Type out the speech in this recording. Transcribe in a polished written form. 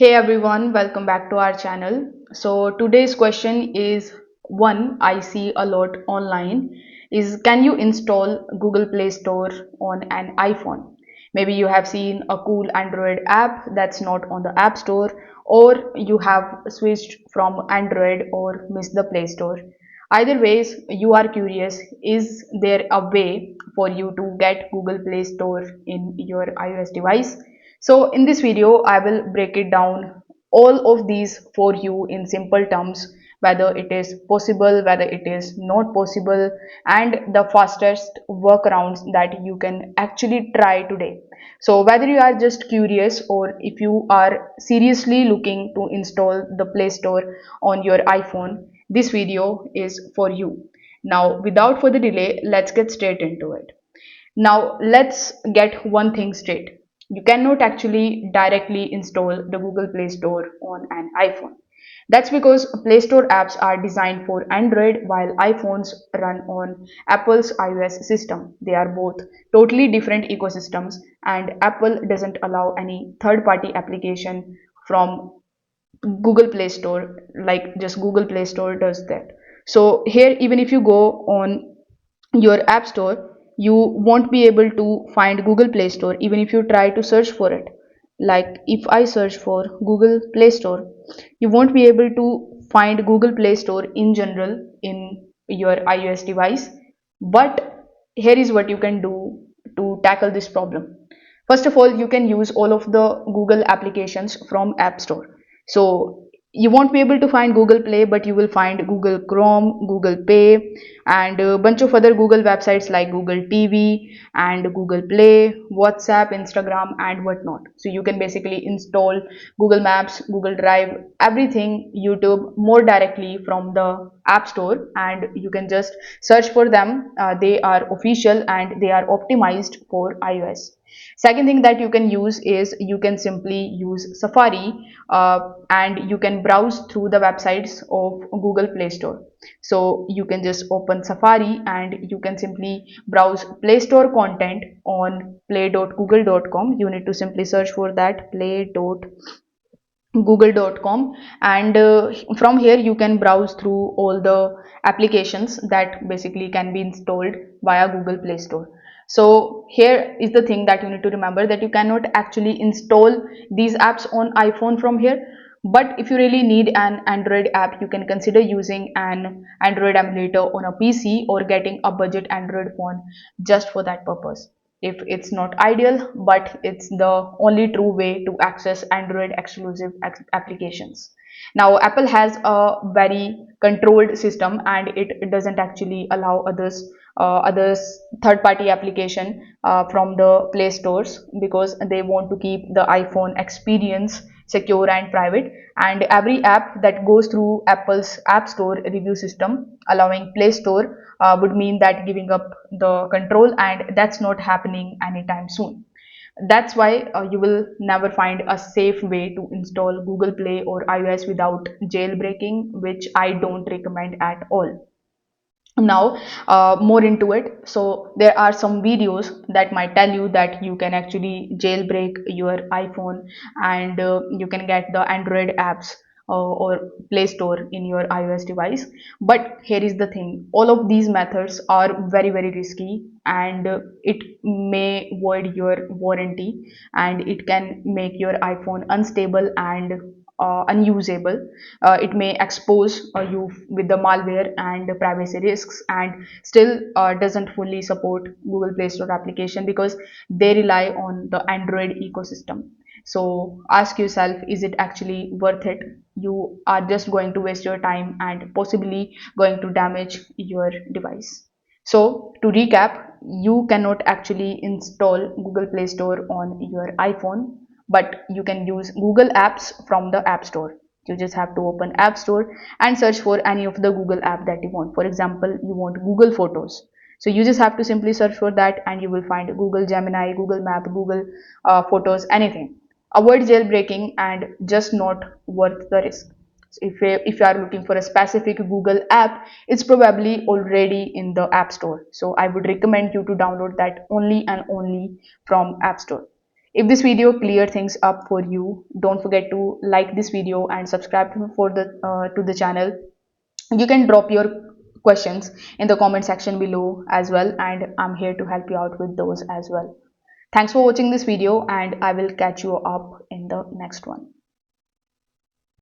Hey everyone, welcome back to our channel. So today's question is one I see a lot online is can you install Google Play Store on an iPhone? Maybe you have seen a cool Android app that's not on the App Store, or you have switched from Android or missed the Play Store. Either ways, you are curious, is there a way for you to get Google Play Store in your iOS device? So in this video, I will break it down all of these for you in simple terms, whether it is possible, whether it is not possible, and the fastest workarounds that you can actually try today. So whether you are just curious or if you are seriously looking to install the Play Store on your iPhone, this video is for you. Now, without further delay, let's get straight into it. Now, let's get one thing straight. You cannot actually directly install the Google Play Store on an iPhone. That's because Play Store apps are designed for Android while iPhones run on Apple's iOS system. They are both totally different ecosystems, and Apple doesn't allow any third party application from Google Play Store, like just Google Play Store does that. So, here, even if you go on your app store, you won't be able to find Google Play Store even if you try to search for it. Like if I search for Google Play Store, you won't be able to find Google Play Store in general in your iOS device. But here is what you can do to tackle this problem. First of all, you can use all of the Google applications from App Store. So you won't be able to find Google Play, but you will find Google Chrome, Google Pay, and a bunch of other Google websites like Google TV and Google Play, WhatsApp, Instagram, and whatnot. So you can basically install Google Maps, Google Drive, everything, YouTube more directly from the App Store, and you can just search for them. They are official and they are optimized for iOS. Second thing that you can use is you can simply use Safari, and you can browse through the websites of Google Play Store. So you can just open Safari and you can simply browse Play Store content on play.google.com. You need to simply search for that play.google.com, and from here you can browse through all the applications that basically can be installed via Google Play Store. So here is the thing that you need to remember, that you cannot actually install these apps on iPhone from here. But if you really need an Android app, you can consider using an Android emulator on a PC or getting a budget Android phone just for that purpose. If it's not ideal, but it's the only true way to access Android exclusive applications. Now, Apple has a very controlled system and it doesn't actually allow others third party application from the Play stores, because they want to keep the iPhone experience secure and private, and every app that goes through Apple's App Store review system allowing Play Store would mean that giving up the control, and that's not happening anytime soon. That's why you will never find a safe way to install Google Play or iOS without jailbreaking, which I don't recommend at all. Now, more into it. So there are some videos that might tell you that you can actually jailbreak your iPhone, and you can get the Android apps or Play Store in your iOS device. But here is the thing, all of these methods are very risky, and it may void your warranty, and it can make your iPhone unstable and unusable. It may expose you with the malware and the privacy risks, and still doesn't fully support Google Play Store application because they rely on the Android ecosystem. So ask yourself, is it actually worth it? You are just going to waste your time and possibly going to damage your device. So to recap, you cannot actually install Google Play Store on your iPhone, but you can use Google Apps from the App Store. You just have to open App Store and search for any of the Google app that you want. For example, you want Google Photos. So you just have to simply search for that and you will find Google Gemini, Google Map, Google Photos, anything. Avoid jailbreaking and just not worth the risk. So if you are looking for a specific Google app, it's probably already in the App Store. So I would recommend you to download that only and only from App Store. If this video cleared things up for you, don't forget to like this video and subscribe to the channel. You can drop your questions in the comment section below as well, and I'm here to help you out with those as well. Thanks for watching this video, and I will catch you up in the next one.